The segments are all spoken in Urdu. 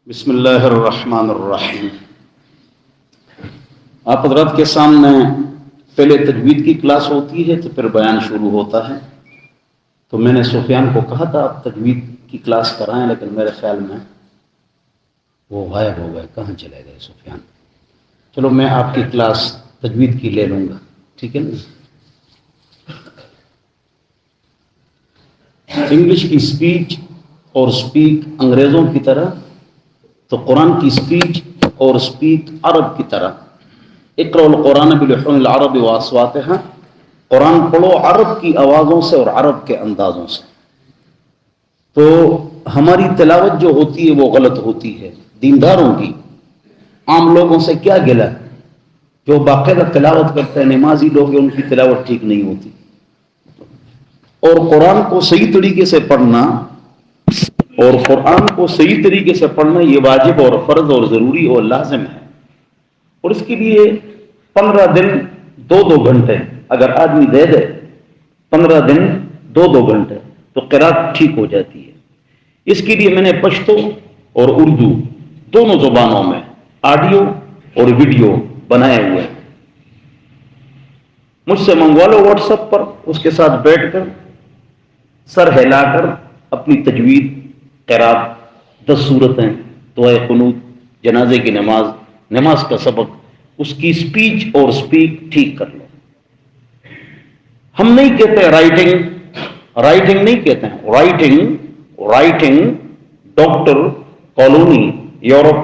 بسم اللہ الرحمن الرحیم۔ آپ حضرات کے سامنے پہلے تجوید کی کلاس ہوتی ہے تو پھر بیان شروع ہوتا ہے۔ تو میں نے سفیان کو کہا تھا آپ تجوید کی کلاس کرائیں، لیکن میرے خیال میں وہ غائب ہو گئے، کہاں چلے گئے سفیان؟ چلو میں آپ کی کلاس تجوید کی لے لوں گا، ٹھیک ہے نا؟ انگلش کی سپیچ اور سپیک انگریزوں کی طرح، تو قرآن کی سپیچ اور سپیک عرب کی طرح۔ اقرأ القرآن بلحون العرب واصواتها، قرآن پڑھو عرب کی آوازوں سے اور عرب کے اندازوں سے۔ تو ہماری تلاوت جو ہوتی ہے وہ غلط ہوتی ہے دینداروں کی، عام لوگوں سے کیا گلا؟ جو باقاعدہ تلاوت کرتے ہیں نمازی لوگ ہیں، ان کی تلاوت ٹھیک نہیں ہوتی۔ اور قرآن کو صحیح طریقے سے پڑھنا اور قرآن کو صحیح طریقے سے پڑھنا یہ واجب اور فرض اور ضروری اور لازم ہے۔ اور اس کے لیے 15 دن 2 گھنٹے اگر آدمی دے دے، 15 دن 2 گھنٹے، تو قرات ٹھیک ہو جاتی ہے۔ اس کے لیے میں نے پشتو اور اردو دونوں زبانوں میں آڈیو اور ویڈیو بنائے ہوئے ہیں۔ مجھ سے منگوا لو واٹس ایپ پر، اس کے ساتھ بیٹھ کر سر ہلا کر اپنی تجوید، قرات، 10 سورتیں، دعائے قنوت، جنازے کی نماز، نماز کا سبق، اس کی سپیچ اور سپیک ٹھیک کر لو۔ ہم نہیں کہتے رائٹنگ نہیں کہتے ہیں، رائٹنگ ڈاکٹر کالونی یورپ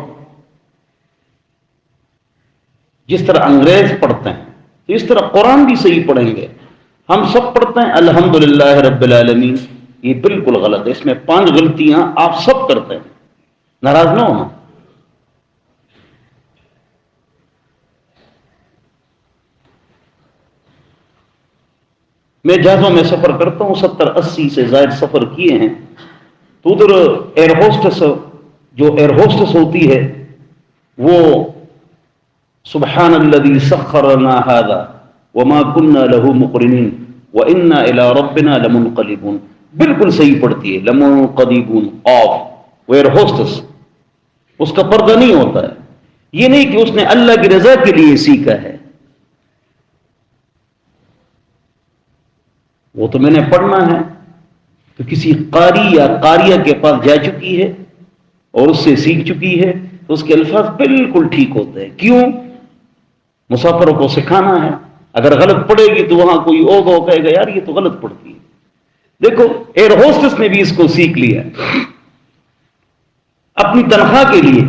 جس طرح انگریز پڑھتے ہیں تو اس طرح قرآن بھی صحیح پڑھیں گے۔ ہم سب پڑھتے ہیں الحمدللہ رب العالمین، یہ بالکل غلط ہے۔ اس میں 5 غلطیاں آپ سب کرتے ہیں، ناراض نہ ہونا۔ میں جہازوں میں سفر کرتا ہوں، 70-80 سے زائد سفر کیے ہیں، تو ادھر ایئر ہوسٹس ہوتی ہے، وہ سبحان الذی سخر لنا ھذا وما كنا له مقرنین وَإِنَّا إِلَىٰ رَبِّنَا لَمُنْقَلِبُونَ، بالکل صحیح پڑھتی ہے، لَمُنْقَلِبُونَ آف ویئر ہوسٹس، اس کا پردہ نہیں ہوتا ہے۔ یہ نہیں کہ اس نے اللہ کی رضا کے لیے سیکھا ہے، وہ تو میں نے پڑھنا ہے تو کسی قاری یا قاریہ کے پاس جا چکی ہے اور اس سے سیکھ چکی ہے تو اس کے الفاظ بالکل ٹھیک ہوتے ہیں۔ کیوں؟ مسافروں کو سکھانا ہے۔ اگر غلط پڑے گی تو وہاں کوئی ہوگا وہ کہے گا یار یہ تو غلط پڑتی ہے۔ دیکھو ایئر ہوسٹس نے بھی اس کو سیکھ لیا اپنی تنخواہ کے لیے،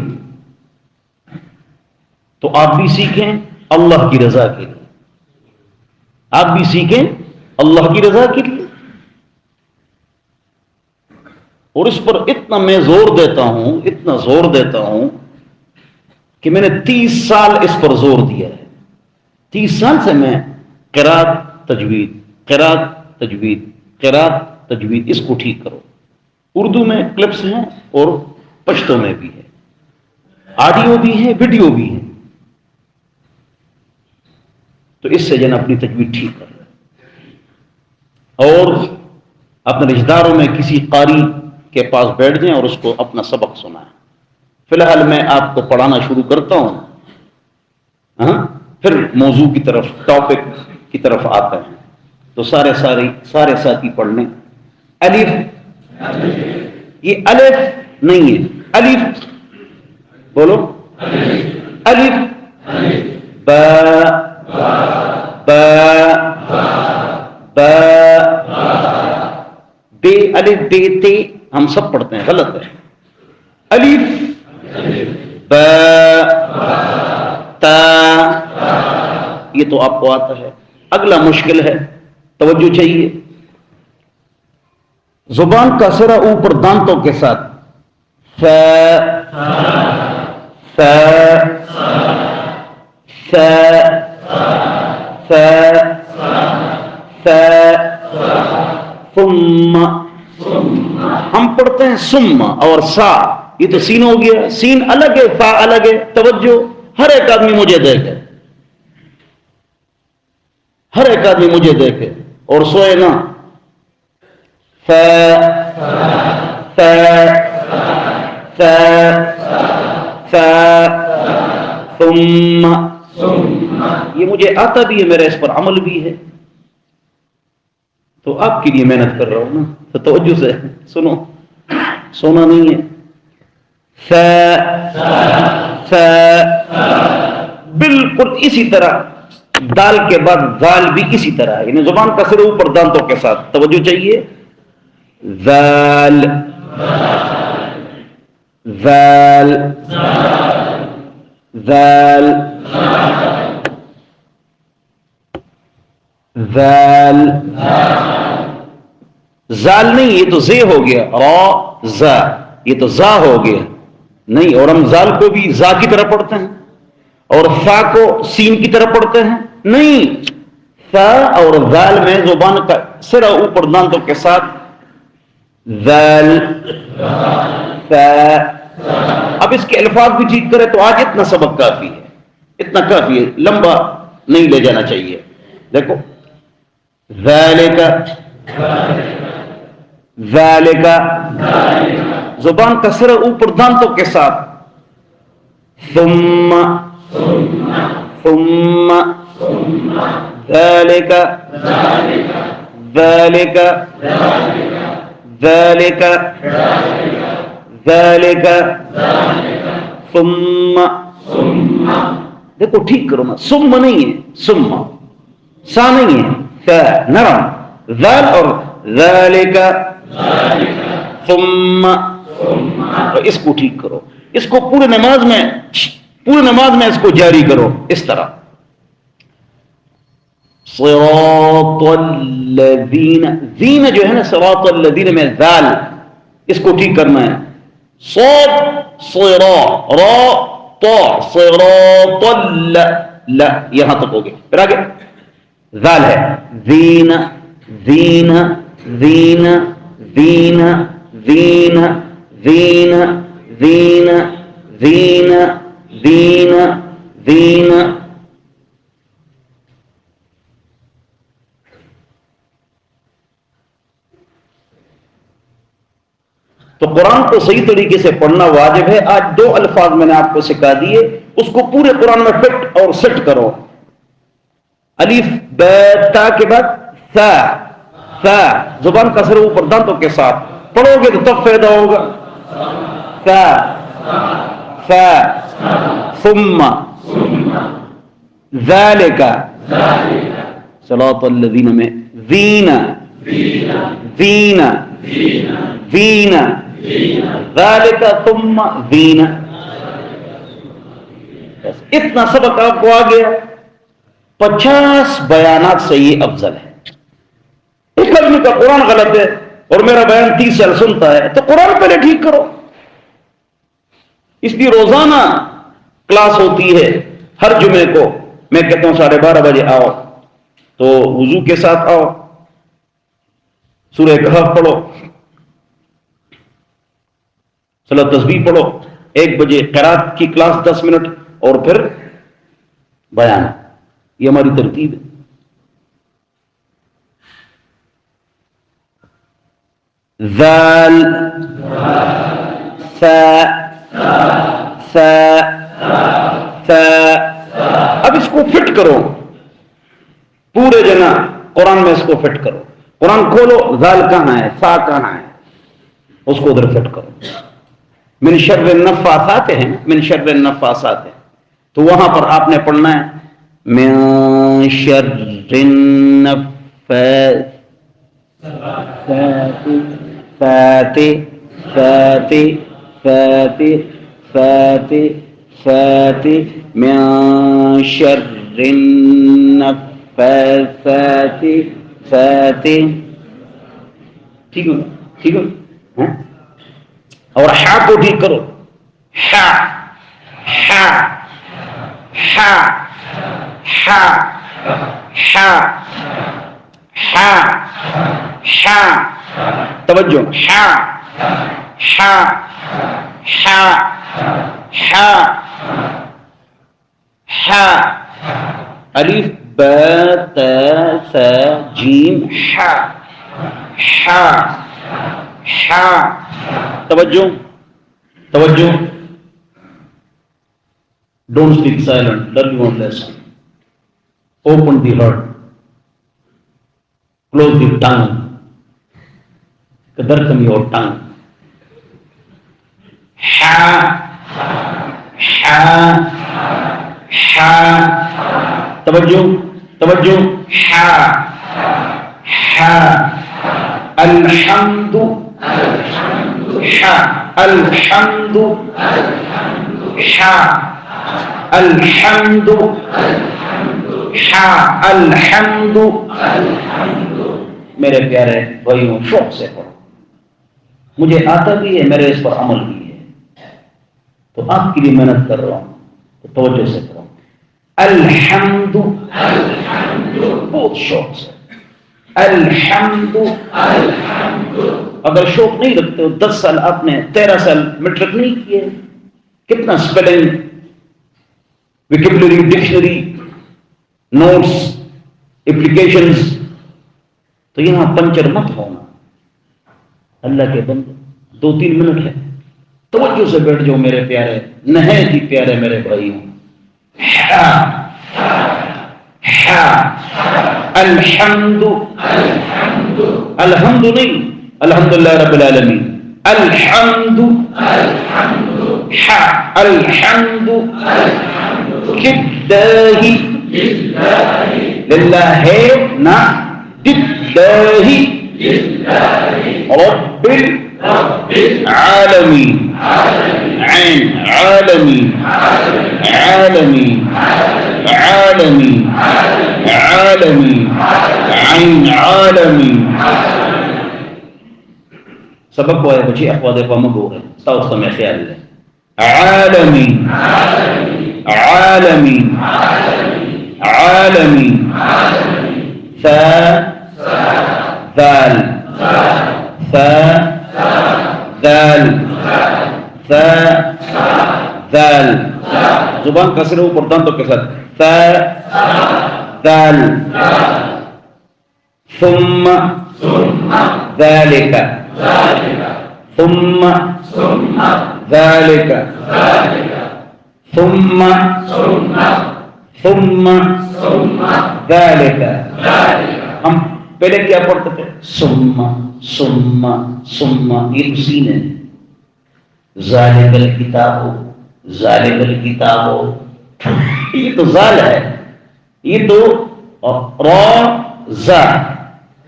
تو آپ بھی سیکھیں اللہ کی رضا کے لیے، آپ بھی سیکھیں اللہ کی رضا کے لیے۔ اور اس پر اتنا میں زور دیتا ہوں کہ میں نے 30 سال اس پر زور دیا ہے۔ 30 سال سے میں قرات تجوید اس کو ٹھیک کرو۔ اردو میں کلپس ہیں اور پشتو میں بھی ہے، آڈیو بھی ہے، ویڈیو بھی ہے، تو اس سے جن اپنی تجوید ٹھیک کر لیں اور اپنے رشتہ داروں میں کسی قاری کے پاس بیٹھ جائیں اور اس کو اپنا سبق سنائیں۔ فی الحال میں آپ کو پڑھانا شروع کرتا ہوں، پھر موضوع کی طرف، ٹاپک کی طرف آتے ہیں۔ تو سارے ساتھی پڑھ لیں۔ الف، یہ الف نہیں ہے، الف بولو، الف با بے، الف بے تے ہم سب پڑھتے ہیں، غلط ہے۔ الف با تا، یہ تو آپ کو آتا ہے۔ اگلا مشکل ہے، توجہ چاہیے۔ زبان کا سرا اوپر دانتوں کے ساتھ، ف ف ف ف ف ثم، ہم پڑھتے ہیں ثم اور سا، یہ تو سین ہو گیا، سین الگ ہے، فا الگ ہے۔ توجہ، ہر ایک آدمی مجھے دیکھے اور سوئے نا۔ ف ف ف ثم یہ مجھے آتا بھی ہے، میرا اس پر عمل بھی ہے، تو آپ کے لیے محنت کر رہا ہوں نا، تو توجہ سے سنو، سونا نہیں ہے. بالکل اسی طرح دال کے بعد ذال بھی اسی طرح ہے، یعنی زبان کا سر اوپر دانتوں کے ساتھ. توجہ چاہیے. ذال ذال ذال ذال زال نہیں، یہ تو زے ہو گیا. را زا، یہ تو زا ہو گیا نہیں. اور ہم زال کو بھی زا کی طرح پڑھتے ہیں اور فا کو سین کی طرح پڑھتے ہیں نہیں. فا اور زال میں زبان کا سرا اوپر دانتوں کے ساتھ. زال فا. اب اس کے الفاظ بھی ٹھیک کرے تو آج اتنا سبق کافی ہے، اتنا کافی ہے، لمبا نہیں لے جانا چاہیے. دیکھو ذالک ذالک، زبان کا سر اوپر دانتوں کے ساتھ. ثم ثم ذالک ذالک ذالک ذالک ثم. دیکھو ٹھیک کرو نا، ثم نہیں ہے، ثم سا نہیں ہے، فا نرم. ذال اور ذالک ثم، اس کو ٹھیک کرو، اس کو پورے نماز میں اس کو جاری کرو اس طرح. صراط الذین، دین جو ہے نا صراط الذین میں ذال، اس کو ٹھیک کرنا ہے. صاد صرا را طا صراط لا، یہاں تک ہو گیا. پھر آگے ذال ہے دین دین دین دین دین دین دین دین دین دین. تو قرآن کو صحیح طریقے سے پڑھنا واجب ہے. آج 2 الفاظ میں نے آپ کو سکھا دیے، اس کو پورے قرآن میں فٹ اور سیٹ کرو. الف ب تا کے بعد ثا، ثا زبان کا سر اوپر دانتوں کے ساتھ پڑھو گے تو تب فائدہ ہوگا. ثا ثا ثم ذالک صراط الذین میں دین دین دین ذالک ثم دین. اتنا سبق آپ کو آ گیا. 50 بیانات سے یہ افضل ہے. ایک آدمی کا قرآن غلط ہے اور میرا بیان 30 سال سنتا ہے تو قرآن پہلے ٹھیک کرو. اس لیے روزانہ کلاس ہوتی ہے ہر جمعے کو. میں کہتا ہوں 12:30 بجے آؤ، تو وضو کے ساتھ آؤ، سورہ کہف پڑھو، صلاۃ تسبیح پڑھو. 1 بجے قرات کی کلاس 10 منٹ اور پھر بیان. یہ ہماری ترتیب ہے. ذال ثا ثا ثا. اب اس کو فٹ کرو پورے جنا قرآن میں، اس کو فٹ کرو. قرآن کھولو، ذال کہاں ہے، ثا کہاں ہے، اس کو ادھر فٹ کرو. من شر النفاثات ہے، من شر النفاثات ہے، تو وہاں پر آپ نے پڑھنا ہے من شر النفاثات فاتح فاتح فاتح فاتح فاتح من شر النفاثات فاتح. ٹھیک ہے ٹھیک ہے. اور ہا کو ٹھیک کرو. ہا ہا ہا ہا ہا ہا ہا. توجہ. ہا ہا ہا ہا ہا. الف ب ت ث جیم ہا ہا ہا. توجہ توجہ. Don't speak silent. Learn your lesson. Open the heart. Close the tongue. Darken your tongue. Ha, ha, ha. Tawajjuh, tawajjuh. Ha, ha. Alhamdu, ha. Alhamdu, ha. Alhamdu, ha. Alhamdu. میرے پیارے بھائیوں شوق سے پڑھو. مجھے آتا بھی ہے, میرے اس پر عمل بھی ہے, تو آپ کے لیے محنت کر رہا ہوں, تو توجہ سے کرو. الحمد, بہت شوق سے. الحمد. اگر شوق نہیں رکھتے ہو, 10 سال آپ نے 13 سال میٹرک نہیں کیے, کتنا spelling, vocabulary, dictionary, notes, applications, تو یہاں پنچر مت ہونا. اللہ کے بندے 2-3 منٹ ہے, توجہ سے بیٹھ جاؤ میرے پیارے, نہایت ہی پیارے میرے بھائیوں. الحمد, الحمد نہیں, الحمدللہ رب العالمین. الحمد, الحمد للہ نہ للہ رب العالمین. عین عالمین, عالمین, عالمین, عالمین, عین عالمین. سبق کو ہے بچی اخواد فہمک ہو گئے, تاؤس کا میں خیال ہے. عالمین, عالمین, عالمین. ثا, ذال, ثا, ذال, ثا, ذال. زبان کسر ہو پر دانتوں کے ساتھ. ثا, ذال. ثم ذالک, ثم ذالک, ثم ذالک. ہم پہلے کیا پڑھتے تھے؟ ثم, ثم, ثم. یہ تو سین ہے. ذالک الکتاب, ذالک الکتاب, یہ تو ذال ہے, یہ تو را زا,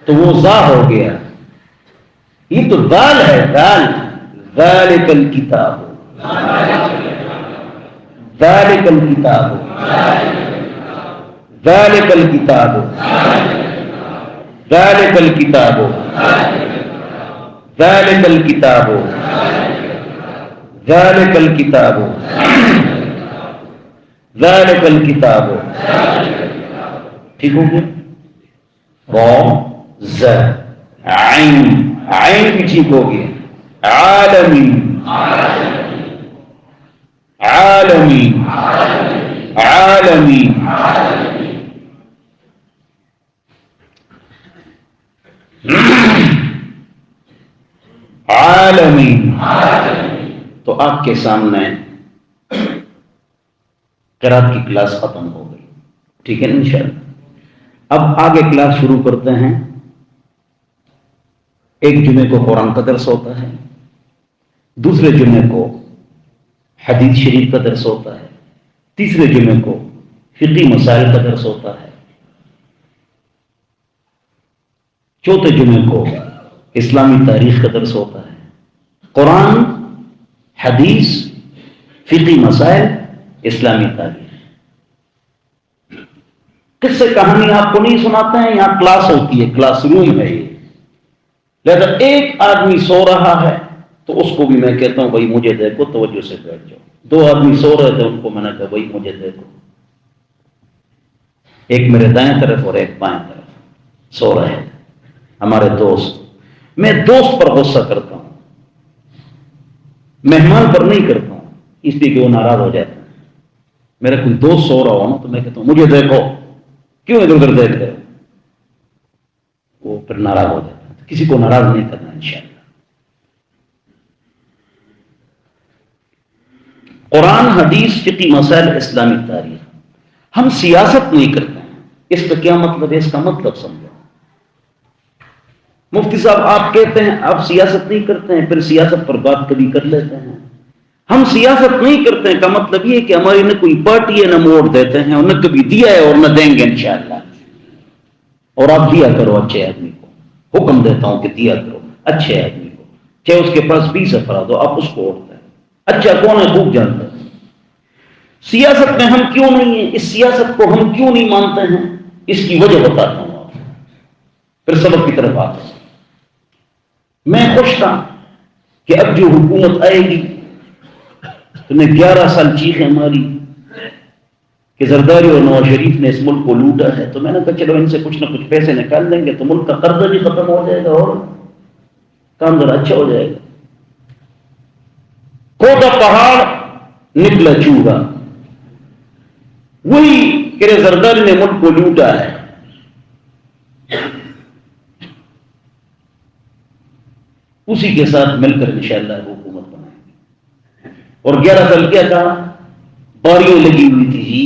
تو وہ زا ہو گیا. یہ تو دال ہے, دال. ذالک الکتاب, ذالک الکتاب, ذالک الکتاب, ذالک الکتاب, ذالک الکتاب, ذالک الکتاب, ذالک الکتاب. ٹھیک ہو گیا؟ را ز عین, عین بھی ٹھیک ہو گیا. عالمین, عالمین, عالمین. عالمین. تو آپ کے سامنے قرات کی کلاس ختم ہو گئی, ٹھیک ہے انشاءاللہ. اب آگے کلاس شروع کرتے ہیں. ایک جمعے کو قرآن کا درس ہوتا ہے, دوسرے جمعے کو حدیث شریف کا درس ہوتا ہے, تیسرے جمعے کو فقہی مسائل کا درس ہوتا ہے, چوتھے جمعے کو اسلامی تاریخ کا درس ہوتا ہے. قرآن, حدیث, فقہی مسائل, اسلامی تاریخ. قصے کہانی آپ کو نہیں سناتے ہیں, یہاں کلاس ہوتی ہے, کلاس روم ہے یہ. لہذا ایک آدمی سو رہا ہے تو اس کو بھی میں کہتا ہوں بھائی مجھے دیکھو, توجہ سے بیٹھ جاؤ. 2 آدمی سو رہے تھے, ان کو میں نے کہا بھائی مجھے دیکھو. ایک میرے دائیں طرف اور ایک بائیں طرف سو رہے تھے, ہمارے دوست. میں دوست پر غصہ کرتا ہوں, مہمان پر نہیں کرتا ہوں, اس لیے کہ وہ ناراض ہو جاتا ہے. میرا کوئی دوست سو رہا ہو نا تو میں کہتا ہوں مجھے دیکھو, کیوں ادھر ادھر دیکھ رہے ہو؟ وہ پھر ناراض ہو جاتا ہے. کسی کو ناراض نہیں کرنا انشاءاللہ. قرآن حدیث فقی مسائل اسلامی تاریخ. ہم سیاست نہیں کرتے ہیں. اس کا کیا مطلب ہے؟ اس کا مطلب سمجھو. مفتی صاحب آپ کہتے ہیں آپ سیاست نہیں کرتے ہیں، پھر سیاست پر بات کبھی کر لیتے ہیں. ہم سیاست نہیں کرتے ہیں کا مطلب یہ کہ ہماری نہ کوئی پارٹی ہے، نہ ووٹ دیتے ہیں، اور نہ کبھی دیا ہے اور نہ دیں گے انشاءاللہ. اور آپ دیا کرو اچھے آدمی کو. حکم دیتا ہوں کہ دیا کرو اچھے آدمی کو، چاہے اس کے پاس 20 افراد ہو، آپ اس کو ووٹ دیں. اچھا کون ہے خوب جانتا ہے. سیاست میں ہم کیوں نہیں ہیں، اس سیاست کو ہم کیوں نہیں مانتے ہیں، اس کی وجہ بتاتا ہوں آپ. پھر سبق کی طرف آتے ہیں. میں خوش تھا کہ اب جو حکومت آئے گی تو نے 11 سال چیخیں ماری کہ زرداری اور نواز شریف نے اس ملک کو لوٹا ہے. تو میں نے کہا چلو ان سے کچھ نہ کچھ پیسے نکال لیں گے تو ملک کا قرضہ بھی ختم ہو جائے گا اور کام ذرا اچھا ہو جائے گا. کھودا پہاڑ نکلا چوہا. وہی کہ زرداری نے ملک کو لوٹا ہے. اسی کے ساتھ مل کر انشاءاللہ حکومت بنائیں گے. اور 11 سال کیا کہا؟ باریوں لگی ہوئی تھی جی،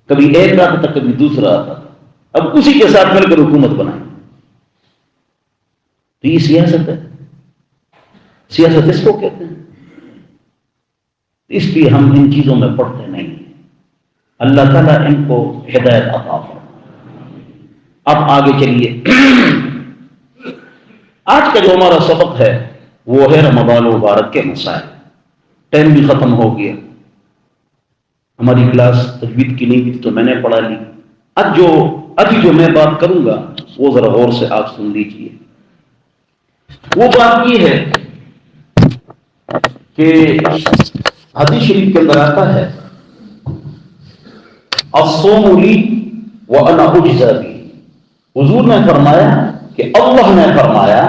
کبھی ایک آتا تھا کبھی دوسرا آتا تھا. اب اسی کے ساتھ مل کر حکومت بنائیں. تو یہ سیاست ہے. سیاست اس کو کہتے ہیں. اس لیے ہم ان چیزوں میں پڑھتے نہیں ہیں. اللہ تعالیٰ ان کو ہدایت عطا فرمائے. اب آگے چلیے. آج کا جو ہمارا سبق ہے وہ ہے رمضان المبارک کے مسائل. ٹائم بھی ختم ہو گیا. ہماری کلاس تجوید کی نہیں تھی تو میں نے پڑھا لی. ابھی جو میں بات کروں گا وہ ذرا غور سے آپ سن لیجیے. وہ بات یہ ہے کہ حدیث شریف کے اندر آتا ہے الصوم لی وانا اجزی بہ. حضور نے فرمایا کہ اللہ نے فرمایا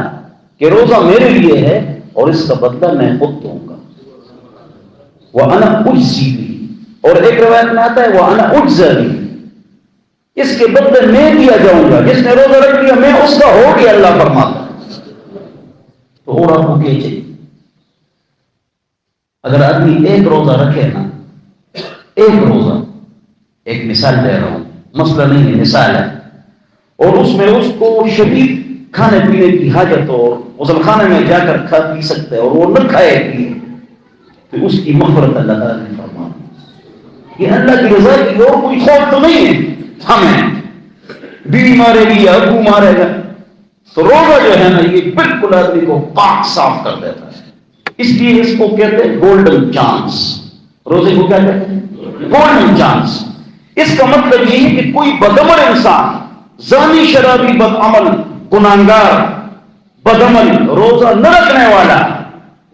کہ روزہ میرے لیے ہے اور اس کا بدلہ میں خود دوں گا. وانا اجزی بہ. اور ایک روایت میں آتا ہے وانا اجزی بہ، اس کے بدلے میں دیا جاؤں گا. جس نے روزہ رکھ لیا میں اس کا ہو گیا، اللہ فرماتا. تو اور آپ کو کیا چاہیے؟ اگر آدمی ایک روزہ رکھے نا، ایک روزہ، ایک مثال دے رہا ہوں، مسئلہ نہیں ہے، مثال ہے، اور اس میں اس کو شدید کھانے پینے کی حاجت ہو، غسل خانے میں جا کر کھا پی سکتے اور وہ نہ کھائے پیے، تو اس کی مغفرت اللہ تعالیٰ نے فرمایا. یہ اللہ کی رضا کی اور کوئی خوف تو نہیں ہے ہمیں بیوی مارے گی یا ابو مارے گا. تو روزہ جو ہے نا یہ بالکل آدمی کو پاک صاف کر دیتا ہے. اس لیے اس کو کہتے ہیں گولڈن چانس. روزے کو کیا کہتے ہیں؟ Golden chance. اس کا مطلب یہ ہے کہ کوئی بدعمل انسان، زانی، شرابی، بدعمل، گناہگار، بدعمل، روزہ نہ رکھنے والا،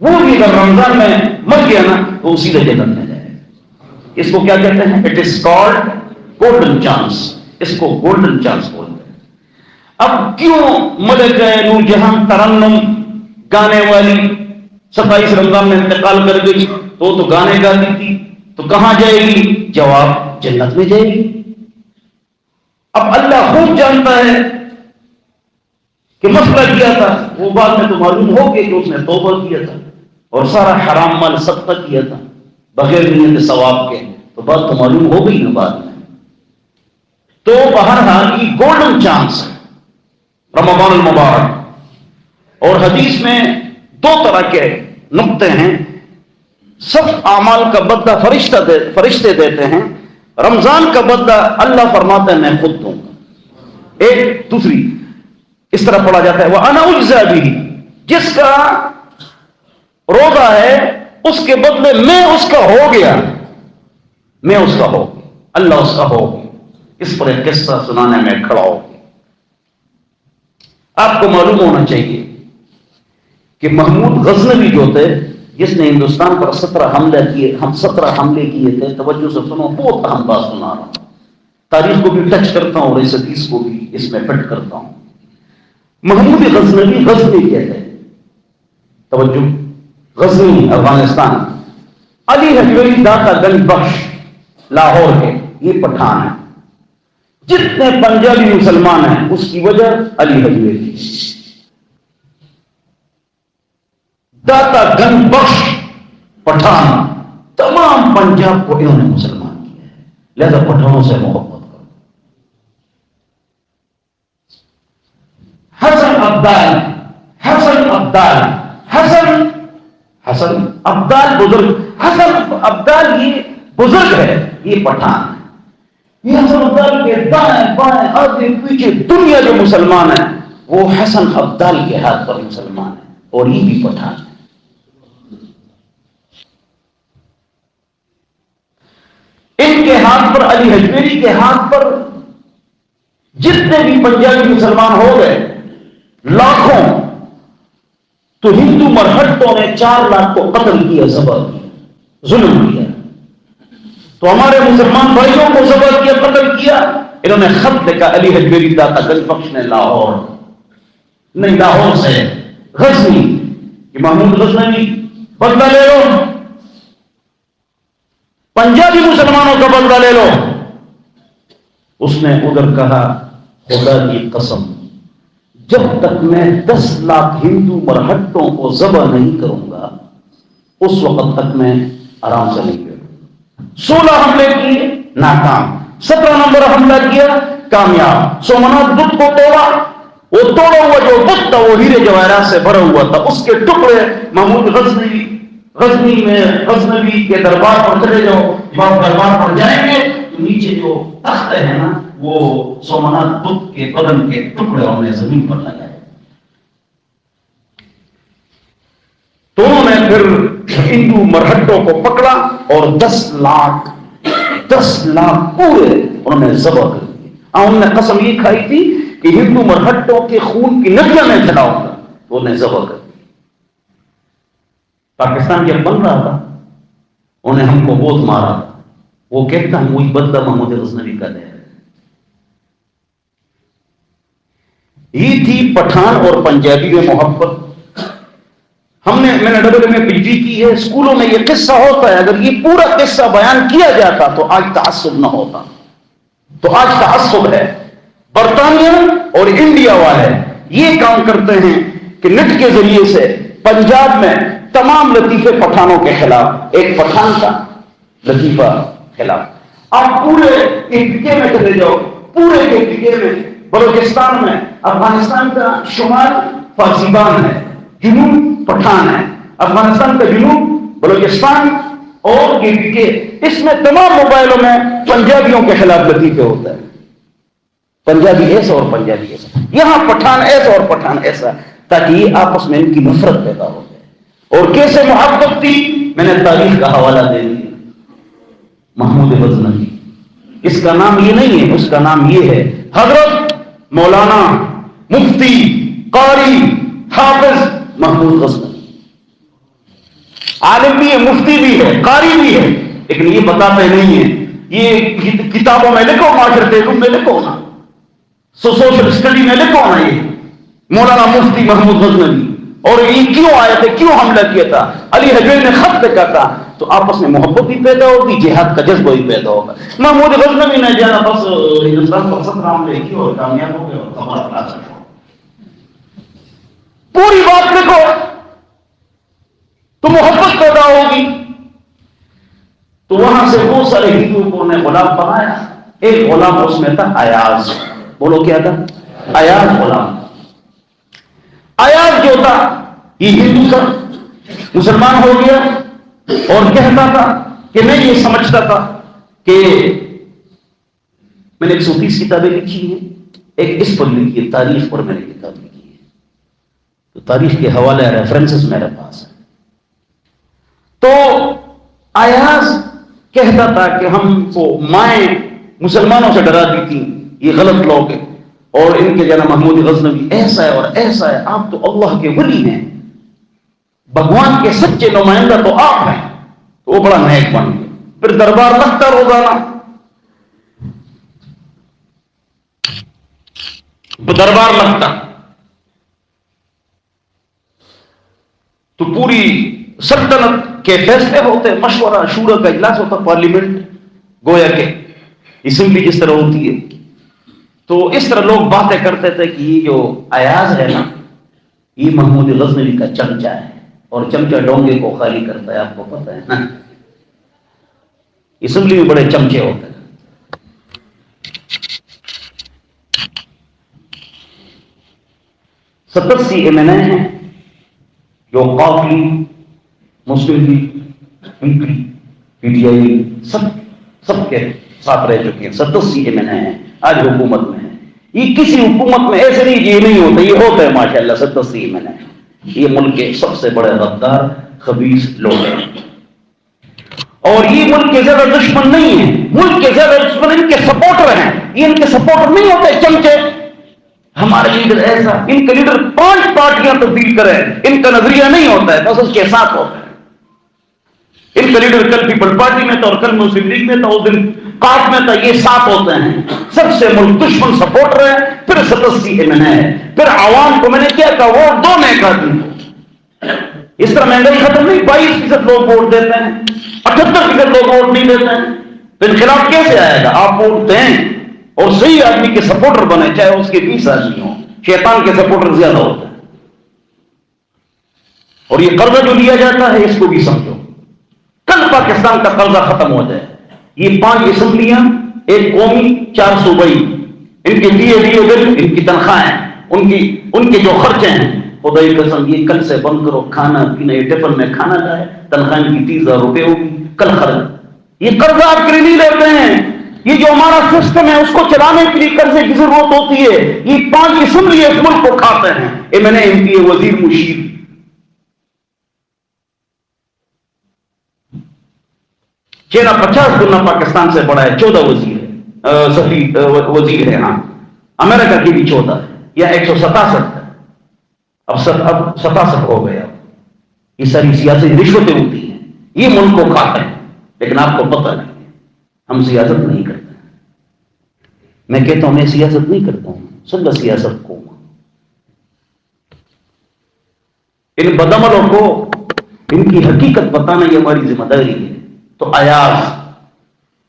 وہ بھی اگر رمضان میں مر گیا نا تو اسی سیدھے جنت میں جائے. اس کو کیا کہتے ہیں؟ It is called golden chance. اس کو گولڈن چانس بولتے ہیں. اب کیوں ملکہ نور جہاں ترنم گانے والی 27 رمضان میں انتقال کر گئی تو گانے گاتی تھی، تو کہاں جائے گی؟ جواب جنت میں جائے گی. اب اللہ خوب جانتا ہے کہ مسئلہ کیا تھا، وہ بعد میں تو معلوم ہو گیا کہ اس نے توبہ کیا تھا اور سارا حرام مال صدقہ کیا تھا بغیر نیت ثواب کے، تو بات تو معلوم ہو گئی نا بعد میں. تو بہرحال یہ گولڈن چانس ہے رمضان المبارک. اور حدیث میں 2 طرح کے نقطے ہیں. سب اعمال کا بدلہ فرشتے دیتے ہیں، رمضان کا بدلہ اللہ فرماتا ہے میں خود دوں گا. ایک دوسری اس طرح پڑھا جاتا ہے وَأَنَا أُجْزَىٰ بِهِ. جس کا روزہ ہے اس کے بدلے میں اس کا ہو گیا، میں اس کا ہو گیا، اللہ اس کا ہو گیا. اس پر ایک قصہ سنانے میں کھڑا ہو گیا. آپ کو معلوم ہونا چاہیے کہ محمود غزنوی جو تھے، جس نے ہندوستان پر 17 حملے کیے تھے. توجہ سے سنو، بہت اہم بات سنا رہا ہوں. تاریخ کو بھی ٹچ کرتا ہوں اور اس حدیث کو بھی اس میں فٹ کرتا ہوں. محمود غزنوی کہتے ہیں. توجہ، غزنی افغانستان. علی حجویری داتا گنج بخش لاہور کے، یہ پٹھان ہے. جتنے پنجابی مسلمان ہیں اس کی وجہ علی حجویری. داتا گنج بخش پٹھان تمام پنجاب کو انہوں نے مسلمان کیا ہے، لہذا پٹھانوں سے محبت کرو۔ حسن عبدال، حسن عبدال، حسن عبدال بزرگ، حسن عبدال یہ بزرگ ہے، یہ پٹھان ہے۔ یہ حسن عبدال کے دائیں بائیں آگے پیچھے دنیا جو مسلمان ہے وہ حسن عبدال کے ہاتھ پر مسلمان ہے، اور یہ بھی پٹھان ہے۔ ان کے ہاتھ پر، علی حجویری کے ہاتھ پر جتنے بھی پنجابی مسلمان ہو گئے لاکھوں، تو ہندو مرہٹوں نے 4 لاکھ کو قتل کیا، ذبح کیا، ظلم کیا۔ تو ہمارے مسلمان بھائیوں کو ذبح کیا، قتل کیا۔ انہوں نے خط لکھا، علی حجویری داتا گنج بخش نے لاہور، نہیں لاہور سے غزنی، کہ محمود غزنوی بدلہ لے لو، پنجابی مسلمانوں کا بدلہ لے لو۔ اس نے ادھر کہا خدا کی قسم جب تک میں 10 لاکھ ہندو مرہٹوں کو ذبح نہیں کروں گا اس وقت تک میں آرام سے نہیں بیٹھوں۔ 16 حملے کیے ناکام، 17 نمبر حملہ کیا کامیاب۔ سومناتھ بت کو توڑا، وہ توڑا ہوا جو بت تھا وہ ہیرے جواہرات سے بھرا ہوا تھا، اس کے ٹکڑے محمود غزنوی کے دربار پر چلے جاؤ، جب دربار پر جائیں گے تو نیچے جو تخت ہے نا وہ سومناتھ بت کے بدن کے ٹکڑے انہوں نے زمین پر لگائے۔ تو انہوں نے پھر ہندو مرہٹوں کو پکڑا اور 10 لاکھ پورے انہوں نے ذبح کر دیے۔ انہوں نے قسم یہ کھائی تھی کہ ہندو مرہٹوں کے خون کی ندیاں میں چلاؤں گا، تو انہوں نے ذبح کر دی۔ پاکستان جب بن رہا تھا انہوں نے ہم کو بہت مارا تھا، وہ کہتا ہم وہی بدلہ محمود غزنوی کا دے۔ یہ تھی پٹھان اور پنجابی میں محبت۔ میں نے ڈبل میں پی جی کی ہے، اسکولوں میں یہ قصہ ہوتا ہے، اگر یہ پورا قصہ بیان کیا جاتا تو آج تعصب نہ ہوتا، تو آج تعصب ہے۔ برطانیہ اور انڈیا والے یہ کام کرتے ہیں کہ نیٹ کے ذریعے سے پنجاب میں تمام لطیفے پٹھانوں کے خلاف، ایک پٹھان کا لطیفہ خلاف۔ آپ پورے انڈیا میں چلے جاؤ، پورے انڈیا میں، بلوچستان میں، افغانستان کا شمال فارسیبان ہے، جنوب پٹھان ہے، افغانستان کا جنوب بلوچستان اور کے اس میں تمام موبائلوں میں پنجابیوں کے خلاف لطیفے ہوتا ہے، پنجابی ایسا اور پنجابی ایسا، یہاں پٹھان ایسا اور پٹھان ایسا، تاکہ یہ آپس میں ان کی نفرت پیدا ہو جائے۔ اور کیسے محبت تھی میں نے تاریخ کا حوالہ دے دیا، محمود غزنوی، اس کا نام یہ نہیں ہے، اس کا نام یہ ہے حضرت مولانا مفتی قاری حافظ محمود غزنوی۔ عالم بھی ہے، مفتی بھی ہے، قاری بھی ہے، لیکن یہ بتاتے نہیں ہیں۔ یہ کتابوں میں لکھو، معاشرت علوم میں لکھو نا، سوشل اسٹڈی میں لکھو نا، یہ مولانا مفتی محمود غزنوی۔ اور یہ کیوں آئے تھے، کیوں حملہ کیا تھا؟ علی حجویری نے خط لکھا تھا، تو آپس میں محبت بھی پیدا ہوگی، جہاد کا جذبہ بھی پیدا ہوگا۔ محمود غزنوی نے جانا بس ہندوستان پر 17 حملے کیے اور کامیاب ہو گئے اور خبر خلاص۔ پوری بات لکھو تو محبت پیدا ہوگی۔ تو وہاں سے بہت سارے ہندوؤں کو نے غلام بنایا۔ ایک غلام اس میں تھا ایاز، بولو کیا تھا؟ ایاز غلام۔ ایاز جو تھا یہ ہندو تھا، مسلمان ہو گیا اور کہتا تھا کہ میں یہ سمجھتا تھا کہ میں نے 130 کتابیں لکھی ہیں، ایک اس پر لکھی ہے، تاریخ پر میں نے کتاب لکھی ہے، تو تاریخ کے حوالے ریفرنسز میرے پاس ہے۔ تو ایاز کہتا تھا کہ ہم کو مائیں مسلمانوں سے ڈرا دی تھی، یہ غلط لوگ ہیں، اور ان کے جناب محمود غزنوی ایسا ہے اور ایسا ہے، آپ تو اللہ کے ولی ہیں، بھگوان کے سچے نمائندہ تو آپ ہیں۔ تو وہ بڑا نیک بن گیا، پھر دربار لگتا روزانہ، دربار لگتا تو پوری سلطنت کے فیصلے ہوتے، مشورہ شورا کا اجلاس ہوتا، پارلیمنٹ گویا کہ اسمبلی جس طرح ہوتی ہے۔ تو اس طرح لوگ باتیں کرتے تھے کہ یہ جو ایاز ہے نا یہ محمود غزنوی کا چمچہ ہے، اور چمچہ ڈونگے کو خالی کرتا ہے، آپ کو پتہ ہے نا۔ اسمبلی میں بڑے چمچے ہوتے ہیں. 70 ایم این اے ہیں جو قافلی مسلم لیگ پی ٹی آئی سب کے ساتھ رہ چکے ہیں. 70 ایم این اے ہیں آج حکومت میں ہیں. یہ کسی حکومت میں ایسے نہیں یہ نہیں ہوتا، یہ ہوتا ہے ماشاءاللہ. 70 ایم این اے یہ ملک کے سب سے بڑے غدار خبیث لوگ ہیں. اور یہ ملک کے زیادہ دشمن نہیں ہیں، ملک کے زیادہ دشمن ان کے سپورٹر ہیں. یہ ان کے سپورٹر نہیں ہوتے چمچے. ہمارے لیڈر ایسا، ان کے لیڈر 5 پارٹیاں تبدیل کریں، ان کا نظریہ نہیں ہوتا ہے، بس اس کے ساتھ ہوتا ہے. ان کا لیڈر کل پیپل پارٹی میں تھا اور کل مسلم لیگ میں تھا، اس دن کاف میں تھا. یہ ساتھ ہوتے ہیں. سب سے ملک دشمن سپورٹر ہے. پھر 87 ایم این اے ہے. پھر عوام کو میں نے کیا کہا ووٹ دو میں کہا دوں. اس طرح مہنگائی ختم نہیں. 22% لوگ ووٹ دیتے ہیں، 78% لوگ ووٹ نہیں دیتے ہیں. تو انقلاب کیسے آئے گا؟ آپ ووٹ دیں اور صحیح آدمی کے سپورٹر بنے، چاہے اس کے 20 آدمی ہوں. شیطان کے سپورٹر زیادہ ہوتے ہیں. اور یہ قرضہ جو لیا جاتا ہے اس کو بھی سمجھو. کل پاکستان کا قرضہ ختم ہو جائے. یہ 5 اسمبلیاں، ایک قومی، 4 صوبائی، ان کے دیے بل، ان کی تنخواہیں، ان کے جو خرچے ہیں، خدا کی قسم یہ کل سے بند کرو. کھانا پینا، یہ ٹفن میں کھانا جائے، تنخواہ کی 30,000 روپے ہوگی کل خرچ. یہ قرضہ آپ کے لیے نہیں لیتے ہیں. یہ جو ہمارا سسٹم ہے اس کو چلانے کے لیے قرضے کی ضرورت ہوتی ہے. یہ 5 اسمبلی اس ملک کو کھاتے ہیں. میں نے ایم پی، وزیر، مشیر. چینا 50 گنا پاکستان سے بڑا ہے. 14 وزیر ہے. ہاں امریکہ کی بھی 14 ہے یا 167 ہے. اب 67 ہو گیا. یہ ساری سیاسی رشوتیں ہوتی ہیں. یہ ملک کو کھاتے ہیں. لیکن آپ کو پتہ نہیں ہم سیاست نہیں کرتے. میں کہتا ہوں میں سیاست نہیں کرتا ہوں، سب سیاست کو. ان بدعملوں کو ان کی حقیقت بتانا یہ ہماری ذمہ داری ہے. تو ایاز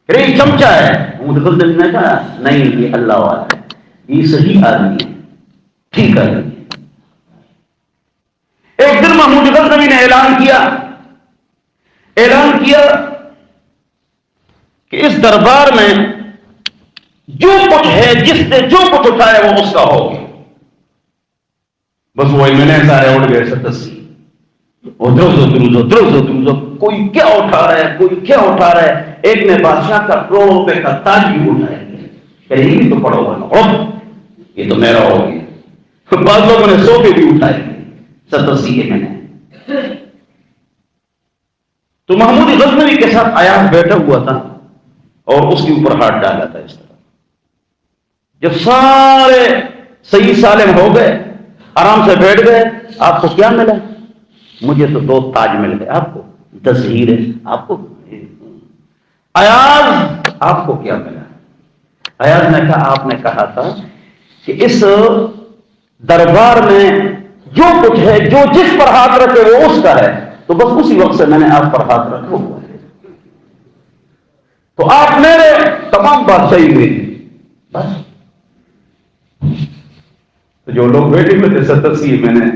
یہ چمچہ ہے. محمود غزنوی نے کہا نہیں یہ اللہ والا ہے، یہ صحیح آدمی ہے، ٹھیک ہے. ایک دن محمود غزنوی نے اعلان کیا کہ اس دربار میں جو کچھ ہے، جس نے جو کچھ اٹھایا وہ اس کا ہوگا. بس وہی میں نے سارے اٹھ گئے. 87 دروزو کوئی کیا اٹھا رہا ہے، کوئی کیا اٹھا رہا ہے. ایک نے بادشاہ کا کروڑ روپے کا تاج بھی اٹھایا. یہ تو پڑھو گا، یہ تو میرا ہو گیا. بعض لوگوں نے 100 کے بھی اٹھائے. 87 کے میں نے. تو محمود غزنوی کے ساتھ ایاز بیٹھا ہوا تھا اور اس کے اوپر ہاتھ ڈالا تھا اس طرح. جب سارے صحیح سالم ہو گئے، آرام سے بیٹھ گئے. آپ کو کیا ملا؟ مجھے تو 2 تاج مل گئے. آپ کو 10 ہیرے. آپ کو ایاز آپ کو کیا ملا؟ ایاز نے کہا آپ نے کہا تھا کہ اس دربار میں جو کچھ ہے، جو جس پر ہاتھ رکھے وہ اس کا ہے. تو بس اسی وقت سے میں نے آپ پر ہاتھ رکھا ہوا ہے. تو آپ میرے تمام بات صحیح ہوئی. بس تو جو لوگ بیٹھے ہوئے تھے 87 میں نے،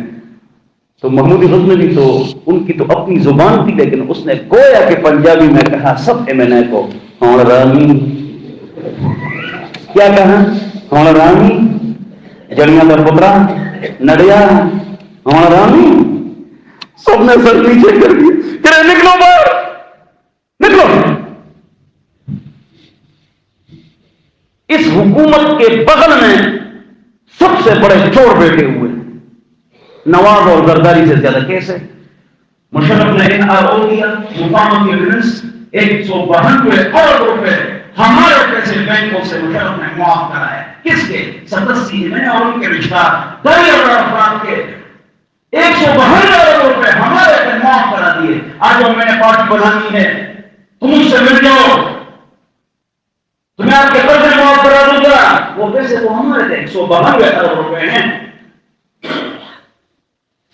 تو محمود غزنوی تو ان کی تو اپنی زبان تھی، لیکن اس نے گویا کہ پنجابی میں کہا سب ایم این اے کو ہون رامی. کیا کہا؟ ہون رامی جڑیاں کا پترا نڑیا ہون رامی. سب نے سر نیچے کر دیا کہ نکلو باہر، نکلو. اس حکومت کے بغل میں سب سے بڑے چور بیٹھے ہوئے. نواز اور زرداری سے زیادہ کیس ہے. مشرف نے NRO دیا، مقام کی ایویڈنس 192 کروڑ روپے ہمارے پیسے بینکوں سے مشرف نے معاف کرائے. کس کے؟ 87 میں اور ان کے رشتہ دار افراد کے 192 کروڑ روپے ہمارے پہ معاف کرا دیے. آج ہم میں نے پارٹی بنانی ہے، تم مجھ سے مل جاؤ، تمہیں آپ کے قرضے معاف کرا دوں گا. وہ پیسے تو ہمارے تھے، 192 کروڑ روپے ہیں.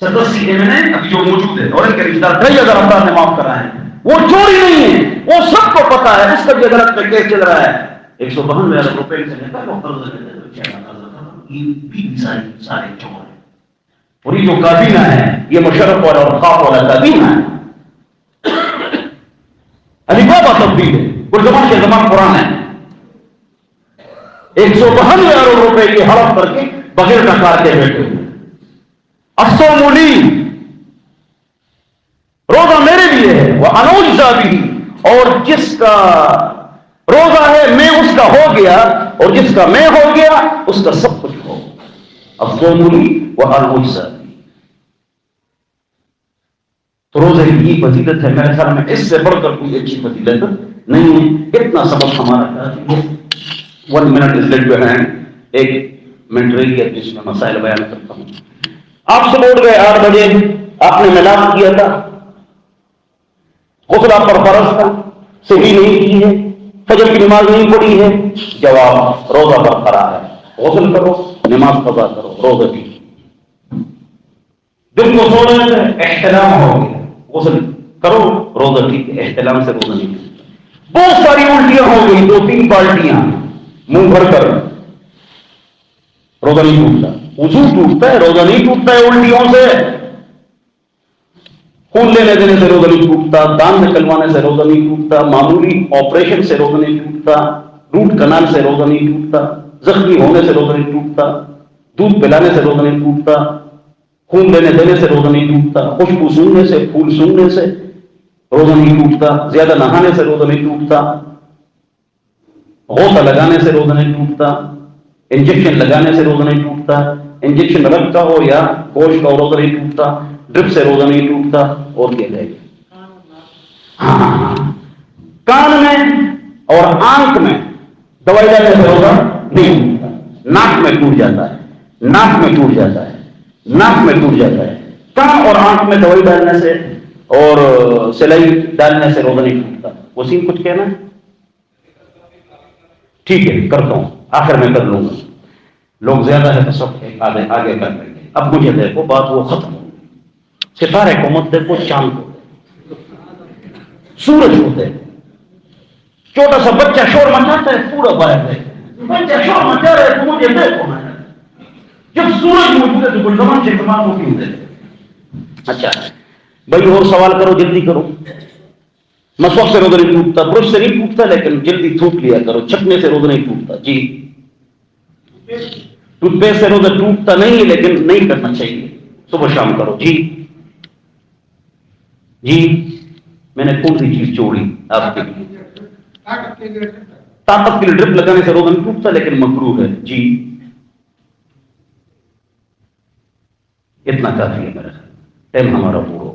87 میں نے ابھی جو موجود ہے اور ان کے رشتہ دار 2,000 افراد نے معاف کرائے ہیں. وہ چوری نہیں ہے، وہ سب کو پتا ہے. اس کا بھی عدالت میں کیس چل رہا ہے. 192 ارب روپے سے لیتا ہے وہ قرض لیتا ہے. یہ بھی سارے چور ہیں. اور یہ جو کابینہ ہے یہ مشرف والا اور خواب والا کابینہ ہے. علی بابا تبدیل ہے. گلزمان کے زمان قرآن ہے 192 ارب روپے کی ہڑپ کر کے بغیر نکار کے بیٹھے ہوئے. الصوم لی، روزہ میرے لیے ہے، وہ انوجزا بھی، اور جس کا روزہ ہے میں اس کا ہو گیا، اور جس کا میں ہو گیا اس کا سب کچھ ہو. الصوم لی وانوجزا بھی. تو روزے کی یہ فضیلت ہے، میرے خیال میں اس سے بڑھ کر کوئی اچھی فضیلت نہیں ہے. اتنا سبق ہمارا کافی ہے. 1 منٹ از لیٹ بہینڈ، 1 منٹ رہی ہے جس میں مسائل بیان کرتا ہوں. آپ سے اٹھ گئے 8 بجے، آپ نے ملاپ کیا تھا، غسل آپ پر فرض تھا، صحیح نہیں کی ہے، فجر کی نماز نہیں پڑھی ہے، جواب روزہ برقرار ہے. غسل کرو، نماز قضا کرو، روزہ ٹھیک. دن کو سونے سے احتلام ہو گیا، غسل کرو، روزہ ٹھیک ہے. احتلام سے روزہ نہیں ٹوٹتا. بہت ساری الٹیاں ہو گئی، 2-3 بالٹیاں منہ بھر کر، روزہ نہیں ٹوٹتا. وضو ٹوٹتا ہے، روزہ نہیں ٹوٹتا ہے الٹیوں سے. خون لینے دینے سے روزہ نہیں ٹوٹتا، دان نکلوانے سے روزہ نہیں ٹوٹتا، معمولی آپریشن سے روزہ نہیں ٹوٹتا، روٹ کنال سے روزہ نہیں ٹوٹتا، زخمی ہونے سے روزہ نہیں ٹوٹتا، دودھ پلانے سے روزہ نہیں ٹوٹتا، خون لینے دینے سے روزہ نہیں ٹوٹتا، خوشبو سونگنے سے، پھول سونگنے سے روزہ نہیں ٹوٹتا، زیادہ نہانے سے روزہ نہیں ٹوٹتا، غوطہ لگانے سے روزہ نہیں ٹوٹتا، انجیکشن لگانے سے روزہ نہیں ٹوٹتا، انجیکشن رکھ کا ہو یا گوشت کا روزہ نہیں ٹوٹتا، ڈرپ سے روزہ نہیں ٹوٹتا. اور کیا جائے گا؟ ہاں، کان میں اور آنکھ میں دوائی ڈالنے سے روزہ نہیں ٹوٹتا. ناک میں ٹوٹ جاتا ہے، ناک میں ٹوٹ جاتا ہے، ناک میں ٹوٹ جاتا ہے. کان اور آنکھ میں دوائی ڈالنے سے اور سلائی ڈالنے سے روزہ نہیں ٹوٹتا. وسیم کچھ کہنا ہے؟ ٹھیک ہے کرتا ہوں، آخر میں کر لوں گا. لوگ زیادہ ہے تو سب آگے کر لیں گے. اب مجھے دیکھو، بات وہ ختم ہو گئی. ستارے کو مت دیکھو، چاند کو، سورج کو دیکھو. چھوٹا سا بچہ شور مچاتا ہے، پورا باہر ہے. بچہ شور مچا رہا ہے تو مجھے دیکھو. جب سورج موجود ہے تو کوئی زمان سے زمان کو کیوں دیکھو. اچھا بھائی، اور سوال کرو، جلدی کرو. مسواک سے روزہ نہیں ٹوٹتا، برش سے نہیں ٹوٹتا، لیکن جلدی تھوک لیا کرو. چھپنے سے روزہ نہیں ٹوٹتا. جی، ٹوتھ پیسٹ سے روزہ ٹوٹتا نہیں ہے، لیکن نہیں کرنا چاہیے. صبح شام کرو. جی جی، میں نے کون سی چیز چھوڑی آپ کے لیے؟ طاقت کے لیے ڈرپ لگانے سے روزہ نہیں ٹوٹتا، لیکن مکروہ ہے. جی اتنا کافی ہے میرا خیال. ٹائم ہمارا پورا